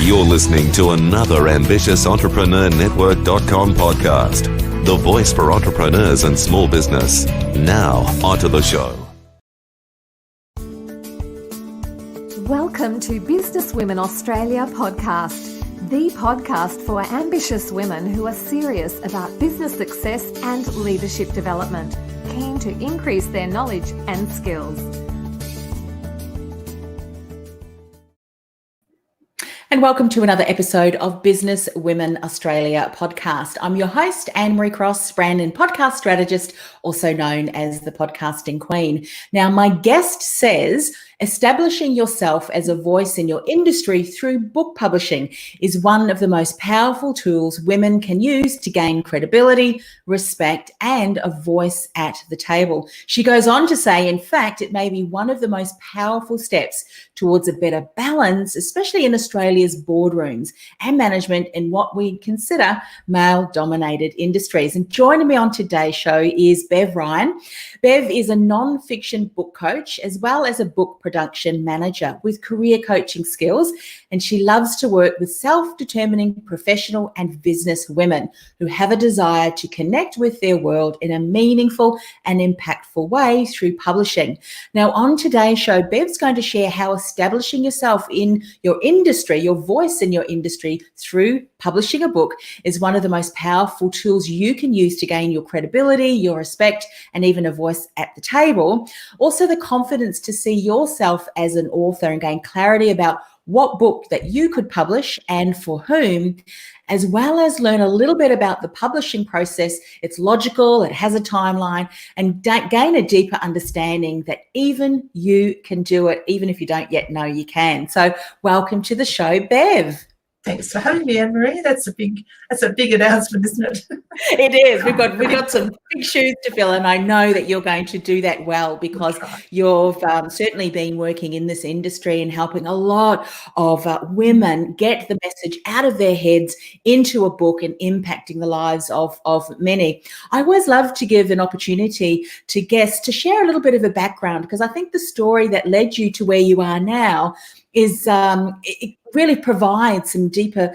You're listening to another Ambitious Entrepreneur Network.com podcast, the voice for entrepreneurs and small business. Now, onto the show. Welcome to Business Women Australia podcast, the podcast for ambitious women who are serious about business success and leadership development, keen to increase their knowledge and skills. And welcome to another episode of Business Women Australia podcast. I'm your host, Anne-Marie Cross, brand and podcast strategist, also known as the Podcasting Queen. Now, my guest says establishing yourself as a voice in your industry through book publishing is one of the most powerful tools women can use to gain credibility, respect, and a voice at the table. She goes on to say, in fact, it may be one of the most powerful steps towards a better balance, especially in Australia's boardrooms and management in what we consider male-dominated industries. And joining me on today's show is Bev Ryan. Bev is a non-fiction book coach as well as a book production manager with career coaching skills, and she loves to work with self-determining professional and business women who have a desire to connect with their world in a meaningful and impactful way through publishing. Now, on today's show, Bev's going to share how establishing yourself in your industry, your voice in your industry through publishing a book is one of the most powerful tools you can use to gain your credibility, your respect, and even a voice at the table. Also, the confidence to see yourself as an author and gain clarity about what book that you could publish and for whom, as well as learn a little bit about the publishing process. It's logical, it has a timeline, and gain a deeper understanding that even you can do it, even if you don't yet know you can. So welcome to the show, Bev. Thanks for having me, Anne-Marie. That's a big announcement, isn't it? It is. We've got some big shoes to fill, and I know that you're going to do that well because you've certainly been working in this industry and helping a lot of women get the message out of their heads into a book and impacting the lives of many. I always love to give an opportunity to guests to share a little bit of a background, because I think the story that led you to where you are now is it really provides some deeper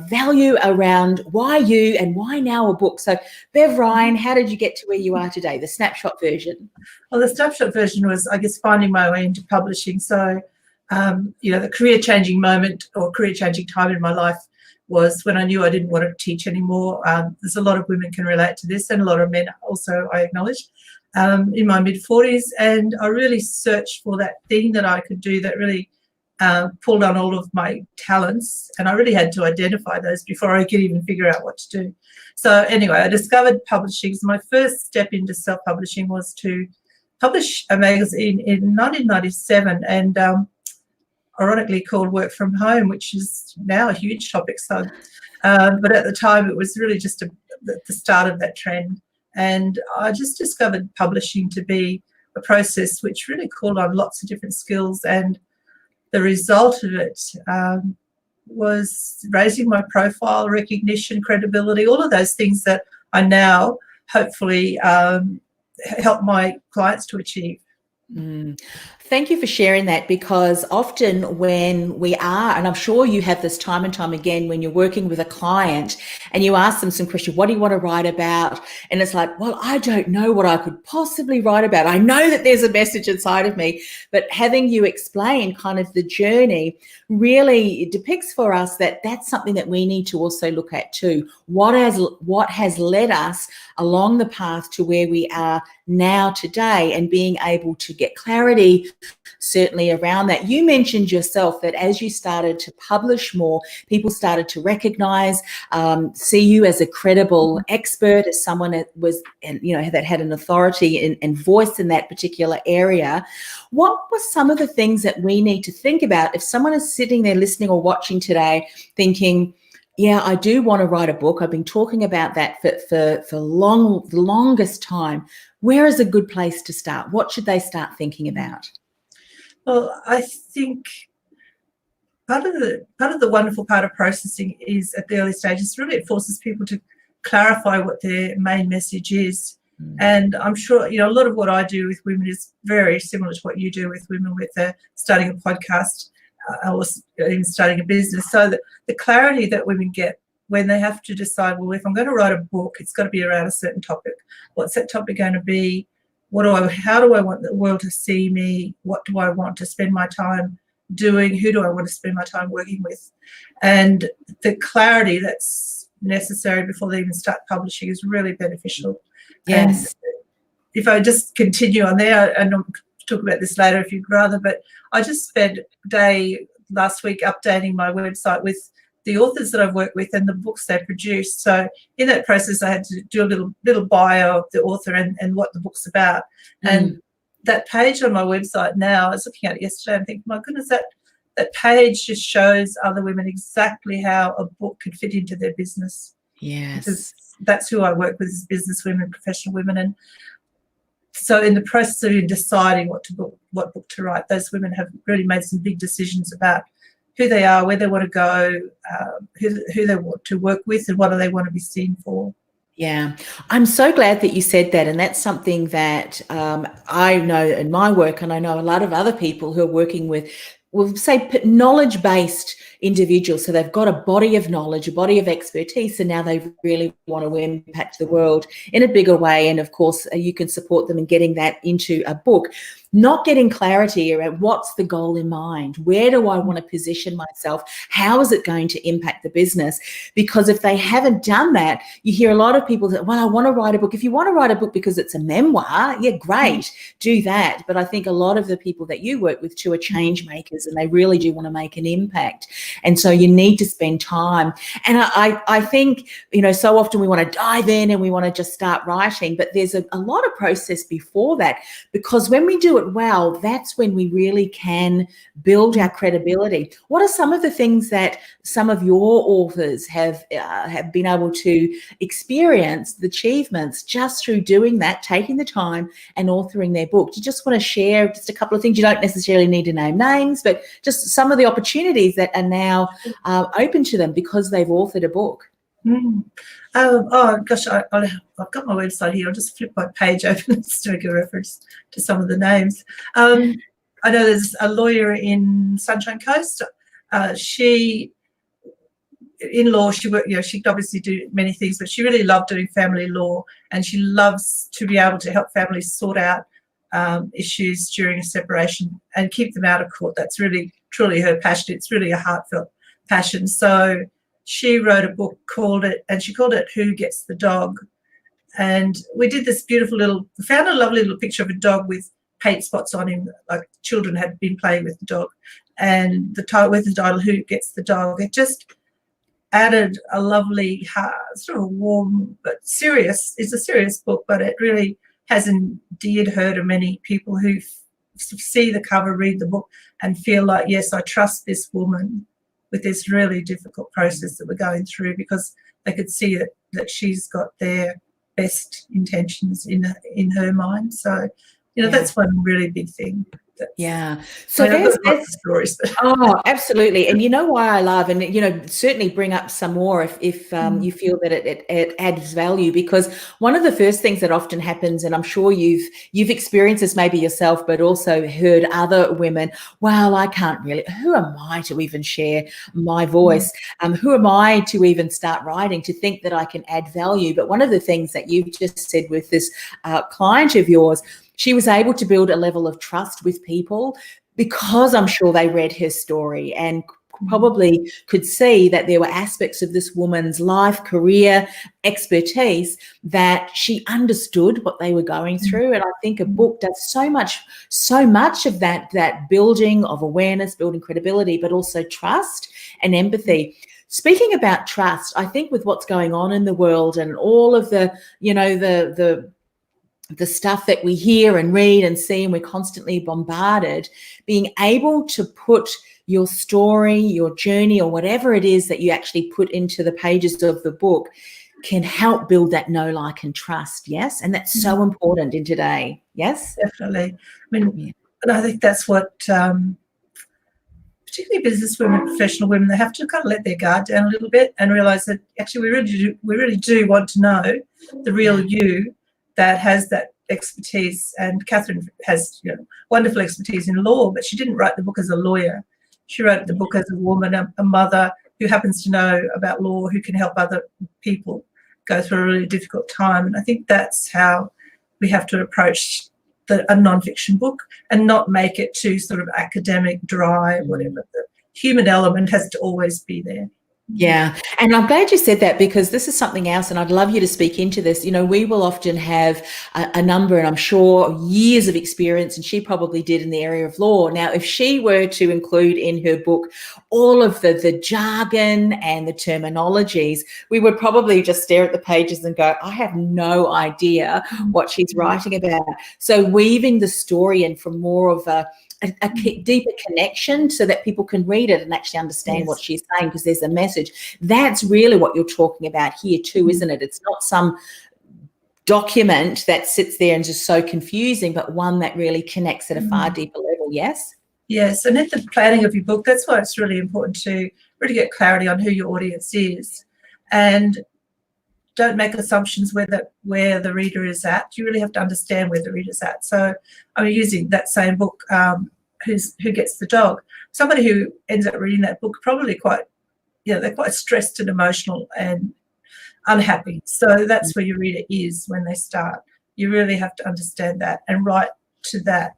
value around why you and why now a book. So, Bev Ryan, how did you get to where you are today, the snapshot version? Well, the snapshot version was, I guess, finding my way into publishing. So, the career-changing moment or career-changing time in my life was when I knew I didn't want to teach anymore. There's a lot of women can relate to this, and a lot of men also, I acknowledge, in my mid-40s. And I really searched for that thing that I could do that really pulled on all of my talents, and I really had to identify those before I could even figure out what to do. So anyway, I discovered publishing. So my first step into self-publishing was to publish a magazine in 1997, and ironically called Work From Home, which is now a huge topic. So, but at the time it was really just the start of that trend, and I just discovered publishing to be a process which really called on lots of different skills, and the result of it was raising my profile, recognition, credibility, all of those things that I now hopefully help my clients to achieve. Thank you for sharing that, because often when we are, and I'm sure you have this time and time again, when you're working with a client and you ask them some question, what do you want to write about? And it's like, well, I don't know what I could possibly write about. I know that there's a message inside of me, but having you explain kind of the journey really depicts for us that that's something that we need to also look at too. What has led us along the path to where we are now today, and being able to get clarity certainly around that. You mentioned yourself that as you started to publish more, people started to recognize, see you as a credible expert, as someone that was, that had an authority and voice in that particular area. What were some of the things that we need to think about if someone is sitting there listening or watching today thinking, yeah, I do want to write a book. I've been talking about that for the longest time. Where is a good place to start? What should they start thinking about? Well, I think part of the wonderful part of processing is at the early stages, really it forces people to clarify what their main message is. And I'm sure, a lot of what I do with women is very similar to what you do with women with starting a podcast. I was even starting a business. So the clarity that women get when they have to decide, well, if I'm going to write a book, it's got to be around a certain topic. What's that topic going to be? How do I want the world to see me? What do I want to spend my time doing? Who do I want to spend my time working with? And the clarity that's necessary before they even start publishing is really beneficial. Yes. And if I just continue on there, and I'll talk about this later if you'd rather, but I just spent a day last week updating my website with the authors that I've worked with and the books they produced. So in that process, I had to do a little bio of the author and what the book's about. And that page on my website now, I was looking at it yesterday and thinking, my goodness, that page just shows other women exactly how a book could fit into their business. Yes. Because that's who I work with, is business women, professional women. And so in the process of deciding what book to write, those women have really made some big decisions about who they are, where they want to go, who they want to work with, and what do they want to be seen for. Yeah, I'm so glad that you said that. And that's something that I know in my work, and I know a lot of other people who are working with, we'll say, knowledge-based individuals. So they've got a body of knowledge, a body of expertise, and now they really want to impact the world in a bigger way. And of course, you can support them in getting that into a book. Not getting clarity around what's the goal in mind, where do I want to position myself, how is it going to impact the business? Because if they haven't done that, you hear a lot of people that, well, I want to write a book. If you want to write a book because it's a memoir, yeah, great, do that. But I think a lot of the people that you work with too are change makers, and they really do want to make an impact. And so you need to spend time. And I think, so often we want to dive in and we want to just start writing, but there's a lot of process before that, because when we do it well, that's when we really can build our credibility. What are some of the things that some of your authors have been able to experience, the achievements, just through doing that, taking the time and authoring their book? Do you just want to share just a couple of things? You don't necessarily need to name names, but just some of the opportunities that are now open to them because they've authored a book. Oh gosh, I've got my website here. I'll just flip my page open to make a reference to some of the names. I know there's a lawyer in Sunshine Coast. She worked, she obviously do many things, but she really loved doing family law, and she loves to be able to help families sort out issues during a separation and keep them out of court. That's really, truly her passion. It's really a heartfelt passion. So she wrote a book called it Who Gets the Dog? And we did this found a lovely little picture of a dog with paint spots on him, like children had been playing with the dog. And the title, Who Gets the Dog? It just added a lovely, sort of warm but serious, it's a serious book, but it really has endeared her to many people who see the cover, read the book and feel like, yes, I trust this woman with this really difficult process that we're going through, because they could see that she's got their best intentions in her mind. So, that's one really big thing. So there's stories. Oh, absolutely. And you know why I love, and certainly bring up some more if you feel that it adds value, because one of the first things that often happens, and I'm sure you've experienced this maybe yourself, but also heard other women, well, I can't really, who am I to even share my voice? Who am I to even start writing, to think that I can add value? But one of the things that you've just said with this client of yours, she was able to build a level of trust with people because I'm sure they read her story and probably could see that there were aspects of this woman's life, career, expertise that she understood what they were going through. And I think a book does so much of that building of awareness, building credibility, but also trust and empathy. Speaking about trust, I think with what's going on in the world and all of the stuff that we hear and read and see, and we're constantly bombarded, being able to put your story, your journey, or whatever it is that you actually put into the pages of the book can help build that know, like, and trust. Yes. And that's so important in today. Yes. Definitely. And I think that's what, particularly business women, professional women, they have to kind of let their guard down a little bit and realize that actually we really do want to know the real you that has that expertise. And Catherine has wonderful expertise in law, but she didn't write the book as a lawyer. She wrote the book as a woman, a mother who happens to know about law, who can help other people go through a really difficult time. And I think that's how we have to approach a non-fiction book, and not make it too sort of academic, dry, whatever. The human element has to always be there. Yeah. And I'm glad you said that, because this is something else, and I'd love you to speak into this. We will often have a number, and I'm sure years of experience, and she probably did, in the area of law. Now, if she were to include in her book all of the jargon and the terminologies, we would probably just stare at the pages and go, I have no idea what she's writing about. So weaving the story in from more of a deeper connection, so that people can read it and actually understand what she's saying, because there's a message. That's really what you're talking about here too, isn't it? It's not some document that sits there and just so confusing, but one that really connects at a far deeper level. Yes? Yes, and in the planning of your book, that's why it's really important to really get clarity on who your audience is, and don't make assumptions where the reader is at. You really have to understand where the reader's at. So I'm using that same book, Who Gets the Dog. Somebody who ends up reading that book probably they're quite stressed and emotional and unhappy. So that's where your reader is when they start. You really have to understand that and write to that,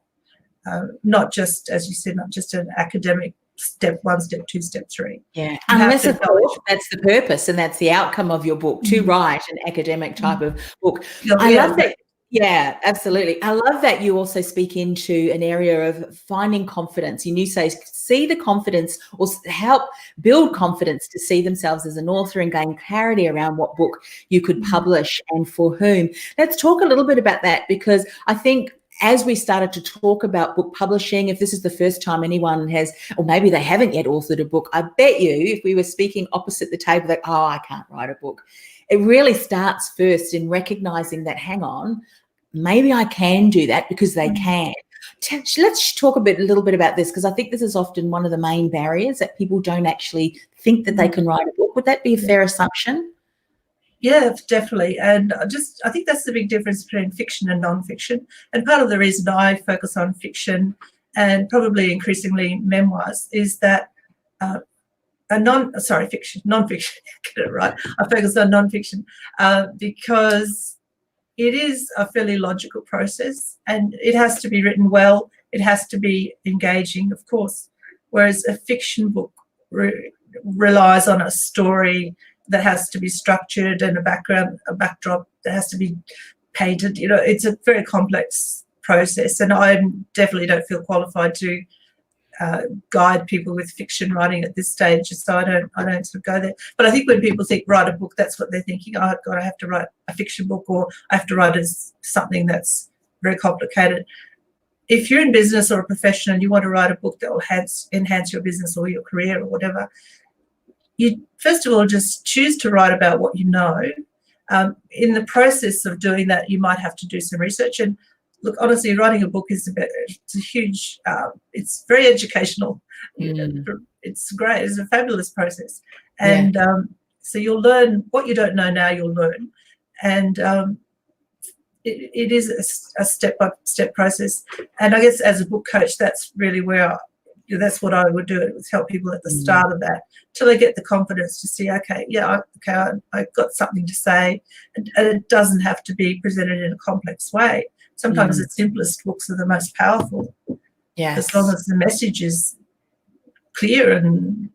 not just, as you said, not just an academic step 1, step 2, step 3. Yeah, unless of course that's the purpose and that's the outcome of your book, to write an academic type of book. I love that. Yeah, absolutely. I love that you also speak into an area of finding confidence. And you say, see the confidence, or help build confidence to see themselves as an author, and gain clarity around what book you could publish and for whom. Let's talk a little bit about that, because I think as we started to talk about book publishing, if this is the first time anyone has, or maybe they haven't yet authored a book, I bet you if we were speaking opposite the table, like, oh, I can't write a book. It really starts first in recognizing that, hang on, maybe I can do that, because they can. Let's talk a little bit about this, because I think this is often one of the main barriers, that people don't actually think that they can write a book. Would that be a fair assumption? Yeah, definitely. And I think that's the big difference between fiction and non-fiction. And part of the reason I focus on fiction, and probably increasingly memoirs, is that non-fiction, get it right. I focus on non-fiction because it is a fairly logical process, and it has to be written well. It has to be engaging, of course, whereas a fiction book relies on a story that has to be structured, and a backdrop that has to be painted. It's a very complex process, and I definitely don't feel qualified to guide people with fiction writing at this stage, so I don't sort of go there. But I think when people think write a book, that's what they're thinking. Oh God, I have to write a fiction book, or I have to write something that's very complicated. If you're in business or a profession and you want to write a book that will enhance your business or your career or whatever, you first of all just choose to write about what you know. In the process of doing that, you might have to do some research. And look, honestly, writing a book it's a huge, it's very educational. It's great. It's a fabulous process. And so you'll learn what you don't know now, you'll learn. And it is a step-by-step process. And I guess as a book coach, that's really where that's what I would do. It would help people at the start of that, till they get the confidence to see, I've got something to say, and it doesn't have to be presented in a complex way. Sometimes the simplest books are the most powerful. As long as the message is clear and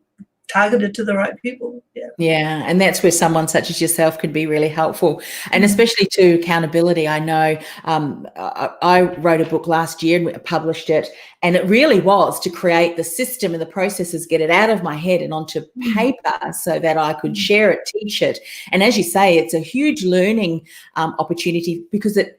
targeted to the right people. Yeah, and that's where someone such as yourself could be really helpful, and especially to accountability. I know I wrote a book last year and published it, and it really was to create the system and the processes, get it out of my head and onto paper so that I could share it, teach it. And as you say, it's a huge learning opportunity, because it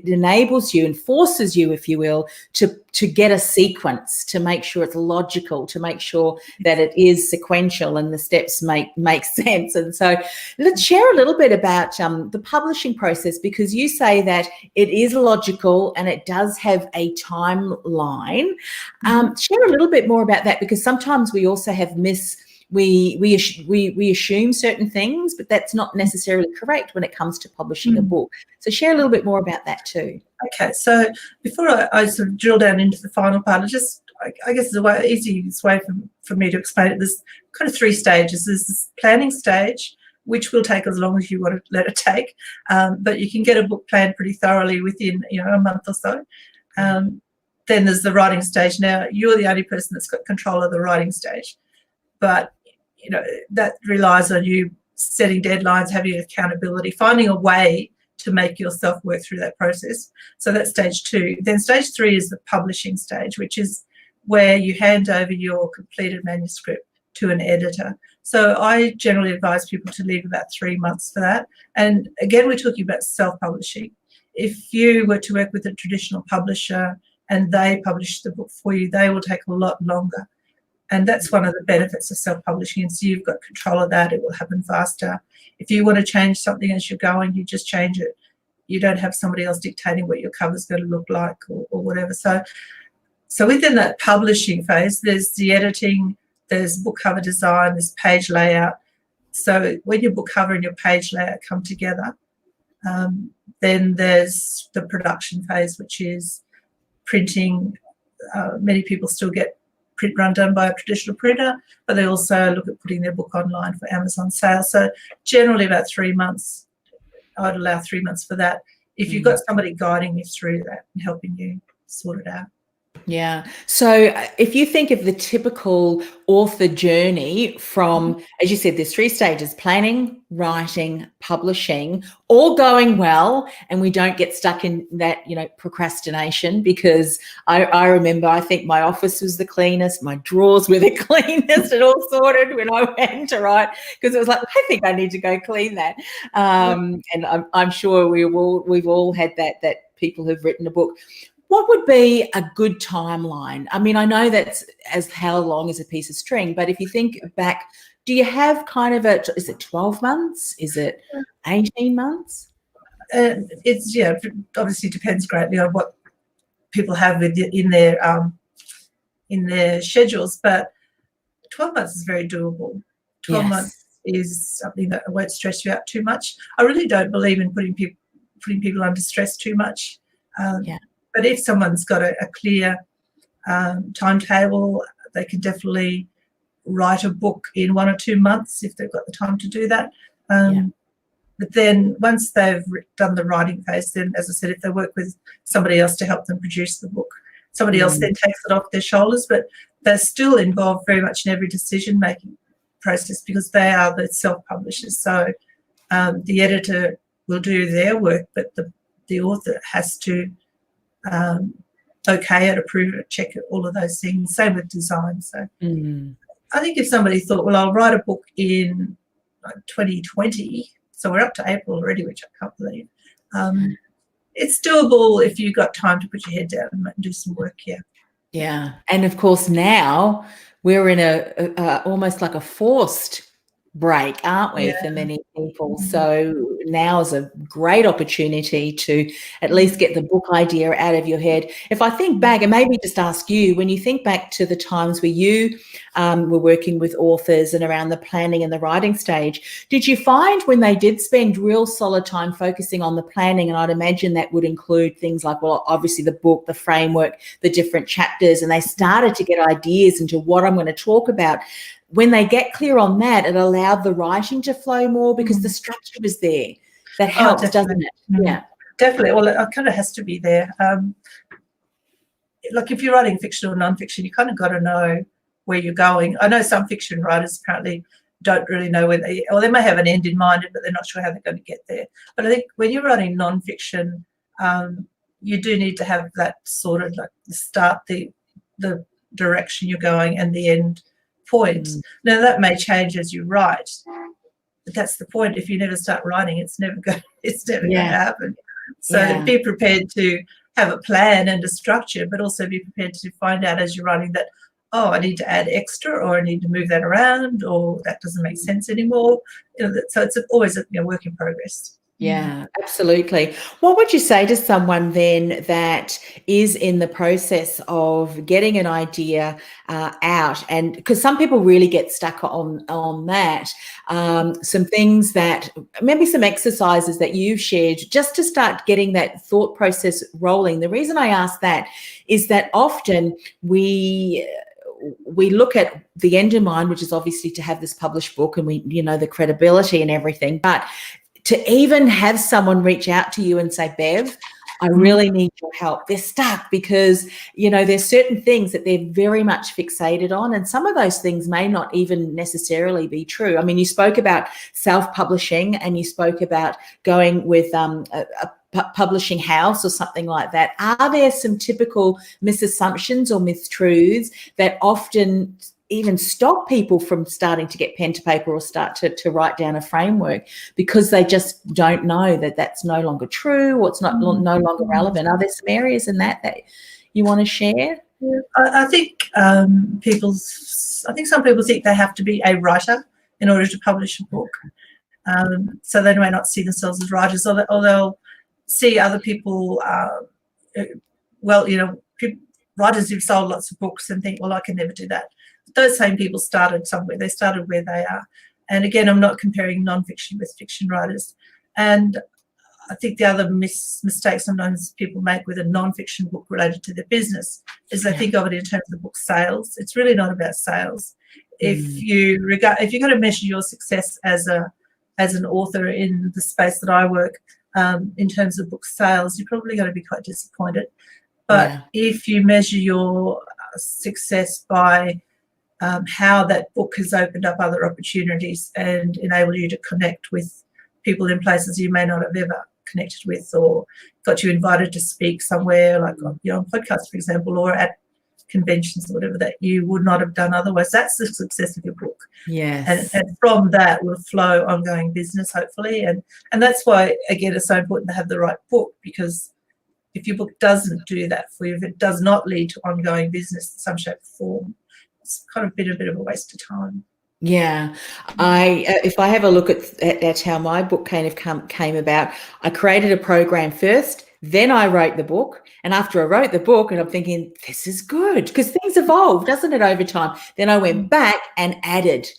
enables you and forces you, if you will, to get a sequence, to make sure it's logical, to make sure that it is sequential and the steps make sense. And so let's share a little bit about the publishing process, because you say that it is logical and it does have a timeline. Share a little bit more about that, because sometimes we also have we assume certain things, but that's not necessarily correct when it comes to publishing a book. So share a little bit more about that too. Okay, so before I sort of drill down into the final part, I guess the easiest way for me to explain it, there's kind of 3 stages. There's this planning stage, which will take as long as you want to let it take, but you can get a book planned pretty thoroughly within a month or so. Then there's the writing stage. Now, you're the only person that's got control of the writing stage, but that relies on you setting deadlines, having accountability, finding a way to make yourself work through that process. So that's stage 2. Then stage 3 is the publishing stage, which is where you hand over your completed manuscript to an editor. So I generally advise people to leave about 3 months for that. And again, we're talking about self-publishing. If you were to work with a traditional publisher and they publish the book for you, they will take a lot longer. And that's one of the benefits of self-publishing. And so you've got control of that. It will happen faster. If you want to change something as you're going, you just change it. You don't have somebody else dictating what your cover's going to look like or whatever. So within that publishing phase, there's the editing, there's book cover design, there's page layout. So when your book cover and your page layout come together, then there's the production phase, which is printing. Many people still get print run done by a traditional printer, but they also look at putting their book online for Amazon sales. So generally about 3 months, I'd allow 3 months for that if you've got somebody guiding you through that and helping you sort it out. Yeah. So if you think of the typical author journey from, as you said, there's 3 stages: planning, writing, publishing, all going well, and we don't get stuck in that, procrastination, because I remember, I think my office was the cleanest, my drawers were the cleanest and all sorted when I went to write, because it was like, I think I need to go clean that. And I'm sure we've all had that people who've written a book. What would be a good timeline? I mean, I know that's as how long is a piece of string, but if you think back, do you have kind of is it 12 months? Is it 18 months? It's obviously depends greatly on what people have in their schedules, but 12 months is very doable. 12 months is something that won't stress you out too much. I really don't believe in putting people under stress too much. But if someone's got a clear timetable, they can definitely write a book in 1 or 2 months if they've got the time to do that. But then once they've done the writing phase, then, as I said, if they work with somebody else to help them produce the book, somebody else then takes it off their shoulders, but they're still involved very much in every decision-making process because they are the self-publishers. So the editor will do their work, but the author has to okay it, approve it, check it, all of those things. Same with design. So I think if somebody thought, well, I'll write a book in 2020, so we're up to April already, which I can't believe. It's doable if you've got time to put your head down and do some work. Yeah. And of course now we're in a almost like a forced break, aren't we, for many people? So now is a great opportunity to at least get the book idea out of your head. If I think back, and maybe just ask you, when you think back to the times where you were working with authors and around the planning and the writing stage, did you find when they did spend real solid time focusing on the planning, and I'd imagine that would include things like, well, obviously the book, the framework, the different chapters, and they started to get ideas into what I'm going to talk about, when they get clear on that, it allowed the writing to flow more because the structure was there. That helps, doesn't it? Yeah, definitely. Well, it kind of has to be there. Like if you're writing fiction or non-fiction, you kind of got to know where you're going. I know some fiction writers apparently don't really know where they may have an end in mind, but they're not sure how they're going to get there. But I think when you're writing non-fiction, you do need to have that sort of like the start, the direction you're going, and the end point. Now that may change as you write, but that's the point. If you never start writing, it's never going to happen. So be prepared to have a plan and a structure, but also be prepared to find out as you're writing that, oh, I need to add extra, or I need to move that around, or that doesn't make sense anymore. So it's always a work in progress. Yeah, absolutely. What would you say to someone then that is in the process of getting an idea out? And because some people really get stuck on that, some things that maybe some exercises that you've shared just to start getting that thought process rolling. The reason I ask that is that often we look at the end in mind, which is obviously to have this published book, and we, the credibility and everything, but to even have someone reach out to you and say, Bev, I really need your help. They're stuck because, there's certain things that they're very much fixated on. And some of those things may not even necessarily be true. I mean, you spoke about self-publishing and you spoke about going with a publishing house or something like that. Are there some typical misassumptions or mistruths that often even stop people from starting to get pen to paper or start to write down a framework because they just don't know that that's no longer true or it's no longer relevant? Are there some areas in that you want to share? Yeah, I think some people think they have to be a writer in order to publish a book. So they may not see themselves as writers, or they'll see other people, writers who've sold lots of books and think, well, I can never do that. Those same people started somewhere. They started where they are. And again, I'm not comparing non-fiction with fiction writers. And I think the other mistake sometimes people make with a non-fiction book related to their business is they think of it in terms of book sales. It's really not about sales. If you're going to measure your success as an author in the space that I work, in terms of book sales, you're probably going to be quite disappointed. But if you measure your success by how that book has opened up other opportunities and enabled you to connect with people in places you may not have ever connected with, or got you invited to speak somewhere, like on podcasts, for example, or at conventions or whatever that you would not have done otherwise, that's the success of your book. Yes. And from that will flow ongoing business, hopefully. And that's why, again, it's so important to have the right book, because if your book doesn't do that for you, if it does not lead to ongoing business in some shape or form, it's kind of been a bit of a waste of time. Yeah, if I have a look at how my book came about, I created a program first, then I wrote the book, and after I wrote the book, and I'm thinking this is good because things evolve, doesn't it, over time? Then I went back and added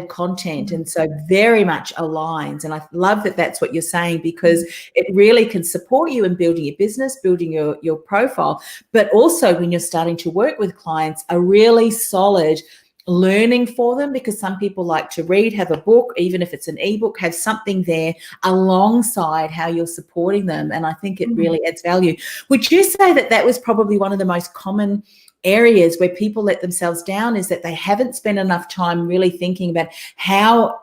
content, and so very much aligns. And I love that that's what you're saying, because it really can support you in building your business, building your profile, but also when you're starting to work with clients, a really solid learning for them, because some people like to read, have a book, even if it's an ebook, have something there alongside how you're supporting them. And I think it really adds value. Would you say that was probably one of the most common areas where people let themselves down, is that they haven't spent enough time really thinking about how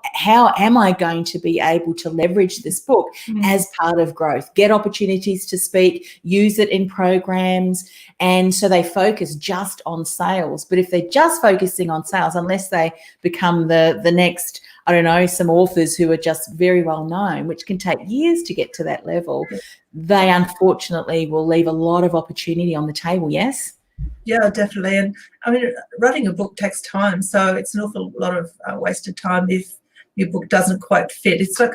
am I going to be able to leverage this book as part of growth, get opportunities to speak, use it in programs, and so they focus just on sales. But if they're just focusing on sales, unless they become the next, I don't know, some authors who are just very well known, which can take years to get to that level, they unfortunately will leave a lot of opportunity on the table. Yes? Yeah, definitely. And I mean, writing a book takes time, so it's an awful lot of wasted time if your book doesn't quite fit. It's like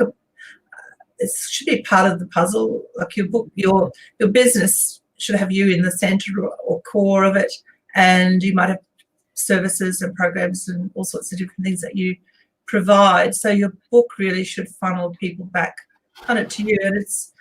it should be part of the puzzle. Like your book, your business should have you in the center or core of it, and you might have services and programs and all sorts of different things that you provide. So your book really should funnel people back kind of to you, and it's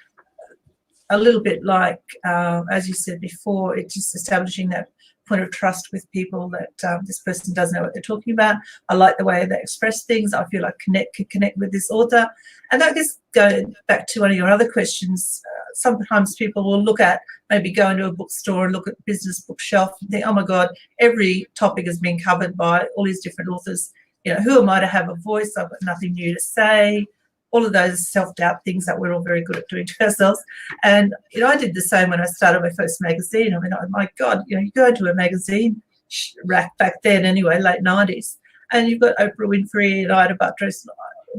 a little bit like, as you said before, it's just establishing that point of trust with people that this person does know what they're talking about. I like the way they express things. I feel like can connect with this author. And I guess going back to one of your other questions, sometimes people will maybe go into a bookstore and look at the business bookshelf and think, oh my God, every topic has been covered by all these different authors. Who am I to have a voice? I've got nothing new to say. All of those self-doubt things that we're all very good at doing to ourselves. And, I did the same when I started my first magazine. I mean, oh my God, you go into a magazine rack back then anyway, late 90s, and you've got Oprah Winfrey and Ida Buttress,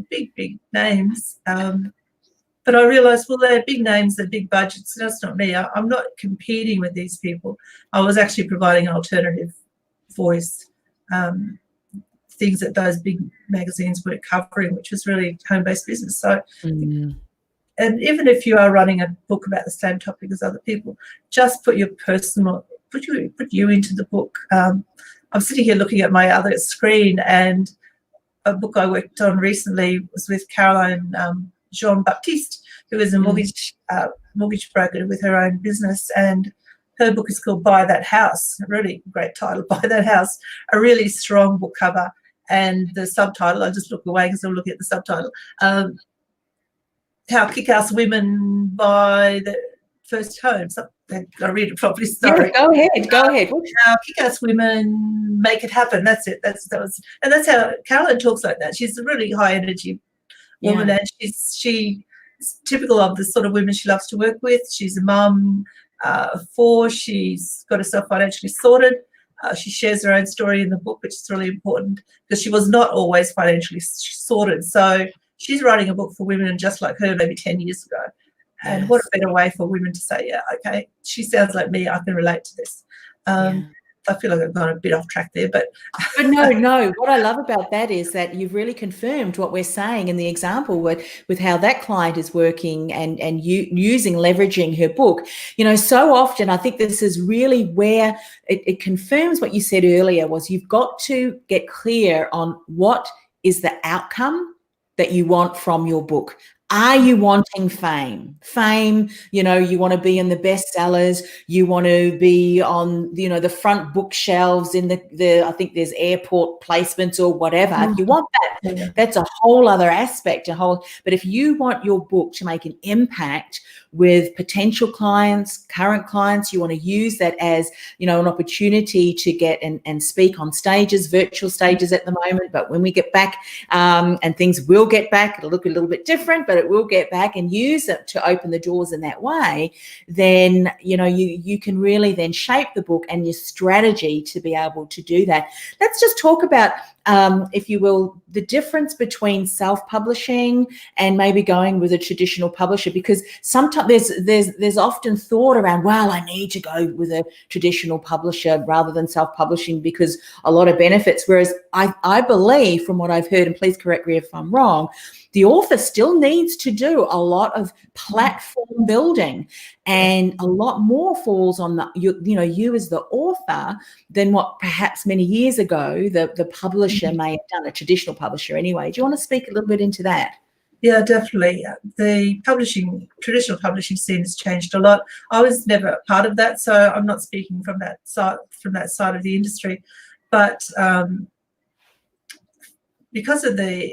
big, big names. But I realised, well, they're big names, they're big budgets. That's not me. I'm not competing with these people. I was actually providing an alternative voice, things that those big magazines weren't covering, which was really home-based business. So and even if you are running a book about the same topic as other people, just put you into the book. I'm sitting here looking at my other screen, and a book I worked on recently was with Caroline Jean-Baptiste, who is a mortgage broker with her own business, and her book is called Buy That House. A really great title, Buy That House. A really strong book cover, and the subtitle, I just look away because I'm looking at the subtitle, How Kick-Ass Women Buy the First Home. I read it properly, sorry. Yeah, go ahead. How Kick-Ass Women Make It Happen. That's it. That's how Caroline talks like that. She's a really high energy woman, and she's typical of the sort of women she loves to work with. She's a mum of 4. She's got herself financially sorted. She shares her own story in the book, which is really important because she was not always financially sorted. So she's writing a book for women just like her maybe 10 years ago. And what a better way for women to say, yeah, okay, she sounds like me, I can relate to this. I feel like I've gone a bit off track there, but no. What I love about that is that you've really confirmed what we're saying in the example with how that client is working and leveraging her book. So often I think this is really where it confirms what you said earlier, was you've got to get clear on what is the outcome that you want from your book. Are you wanting fame? You want to be in the bestsellers. You want to be on, the front bookshelves in the I think there's airport placements or whatever. If you want that, that's a whole other aspect. But if you want your book to make an impact with potential clients, current clients, you want to use that as, an opportunity to get and speak on stages, virtual stages at the moment. But when we get back, and things will get back, it'll look a little bit different, but it will get back, and use it to open the doors in that way, then, you can really then shape the book and your strategy to be able to do that. Let's just talk about, if you will, the difference between self-publishing and maybe going with a traditional publisher, because sometimes there's often thought around, well, I need to go with a traditional publisher rather than self-publishing because a lot of benefits. Whereas I believe, from what I've heard, and please correct me if I'm wrong, the author still needs to do a lot of platform building, and a lot more falls on you as the author than what perhaps many years ago the publisher may have done, a traditional publisher anyway. Do you want to speak a little bit into that? Yeah, definitely. The traditional publishing scene has changed a lot. I was never part of that, so I'm not speaking from that side of the industry, but because of the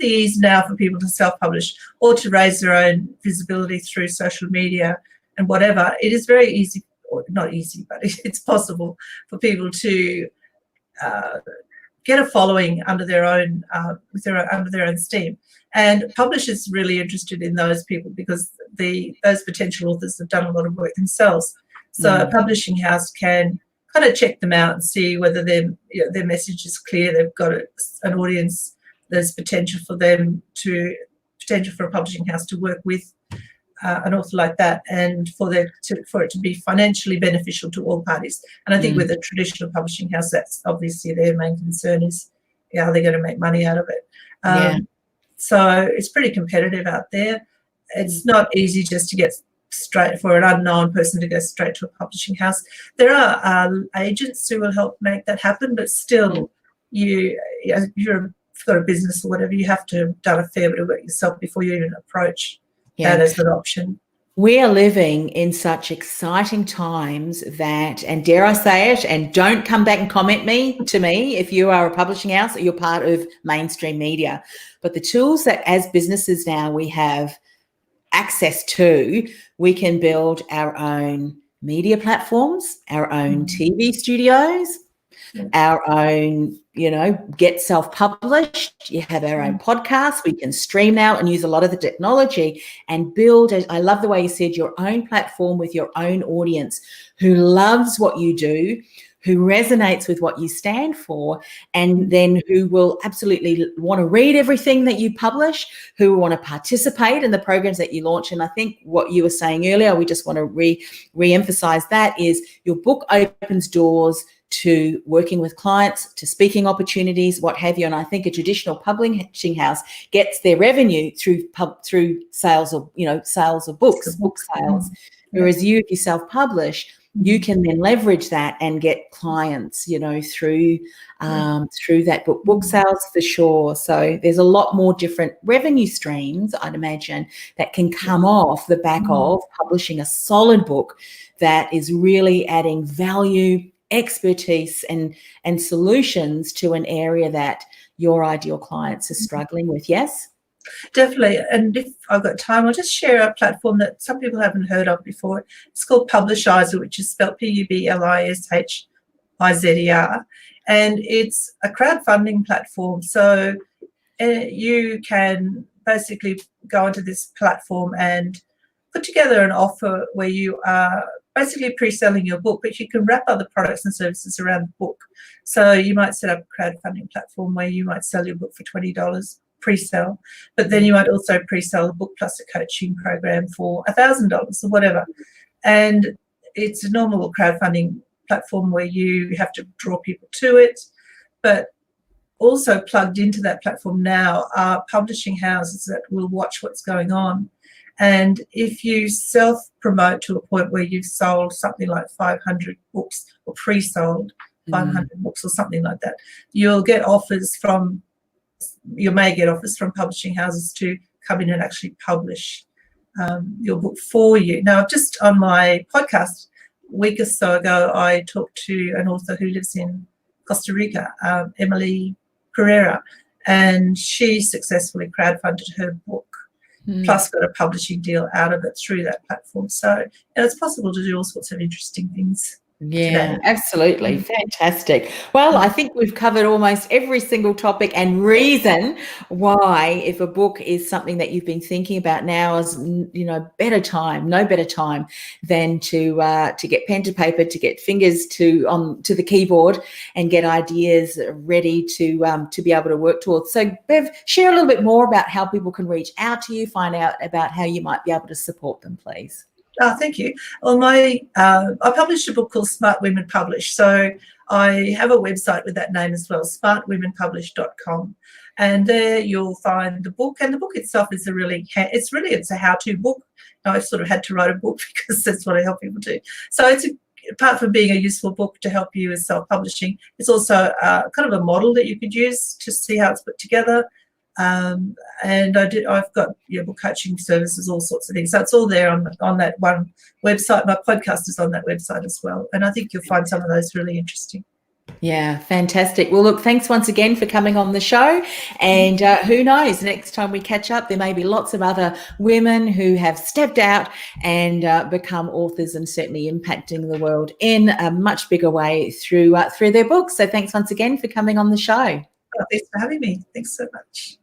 ease now for people to self-publish or to raise their own visibility through social media and whatever, it is very easy, or not easy, but it's possible for people to get a following under their own under their own steam. And publishers really interested in those people because those potential authors have done a lot of work themselves. So a publishing house can kind of check them out and see whether their message is clear. They've got an audience. There's potential for a publishing house to work with an author like that, and for it to be financially beneficial to all parties. And I think with a traditional publishing house, that's obviously their main concern is, are they going to make money out of it? So it's pretty competitive out there. It's not easy just to get straight for an unknown person to go straight to a publishing house. There are agents who will help make that happen, but still, if you've got a business or whatever, you have to have done a fair bit of work yourself before you even approach that as an option. We are living in such exciting times that, and dare I say it, and don't come back and comment to me if you are a publishing house or you're part of mainstream media, but the tools that as businesses now we have access to, we can build our own media platforms, our own TV studios, our own, get self-published. You have our own podcast. We can stream now and use a lot of the technology and build, I love the way you said, your own platform with your own audience who loves what you do, who resonates with what you stand for, and then who will absolutely want to read everything that you publish, who want to participate in the programs that you launch. And I think what you were saying earlier, we just want to re-emphasize that, is your book opens doors to working with clients, to speaking opportunities, what have you. And I think a traditional publishing house gets their revenue through sales of, sales of books, book sales. Whereas you, if you self-publish, you can then leverage that and get clients, through that book sales for sure. So there's a lot more different revenue streams, I'd imagine, that can come off the back of publishing a solid book that is really adding value, expertise, and solutions to an area that your ideal clients are struggling with. Yes? Definitely. And if I've got time, I'll just share a platform that some people haven't heard of before. It's called Publishizer, which is spelled Publishizer. And it's a crowdfunding platform. So you can basically go onto this platform and put together an offer where you are basically pre-selling your book, but you can wrap other products and services around the book. So you might set up a crowdfunding platform where you might sell your book for $20 pre-sell, but then you might also pre-sell a book plus a coaching program for $1,000 or whatever. And it's a normal crowdfunding platform where you have to draw people to it, but also plugged into that platform now are publishing houses that will watch what's going on. And if you self-promote to a point where you've sold something like 500 books or pre-sold 500 books or something like that, you may get offers from publishing houses to come in and actually publish your book for you. Now, just on my podcast a week or so ago, I talked to an author who lives in Costa Rica, Emily Pereira, and she successfully crowdfunded her book, plus got a publishing deal out of it through that platform. So it's possible to do all sorts of interesting things. Yeah, absolutely. Fantastic. Well, I think we've covered almost every single topic and reason why, if a book is something that you've been thinking about, now is, no better time than to get pen to paper, to get fingers to the keyboard and get ideas ready to be able to work towards. So, Bev, share a little bit more about how people can reach out to you, find out about how you might be able to support them, please. Oh, thank you. Well, I published a book called Smart Women Publish. So I have a website with that name as well, smartwomenpublish.com. And there you'll find the book. And the book itself is it's a how-to book. Now, I've sort of had to write a book because that's what I help people do. So it's apart from being a useful book to help you with self-publishing, it's also kind of a model that you could use to see how it's put together. And I've got book coaching services, all sorts of things. So it's all there on that one website. My podcast is on that website as well. And I think you'll find some of those really interesting. Yeah, fantastic. Well, look, thanks once again for coming on the show. And who knows, next time we catch up, there may be lots of other women who have stepped out and become authors and certainly impacting the world in a much bigger way through their books. So thanks once again for coming on the show. Oh, thanks for having me. Thanks so much.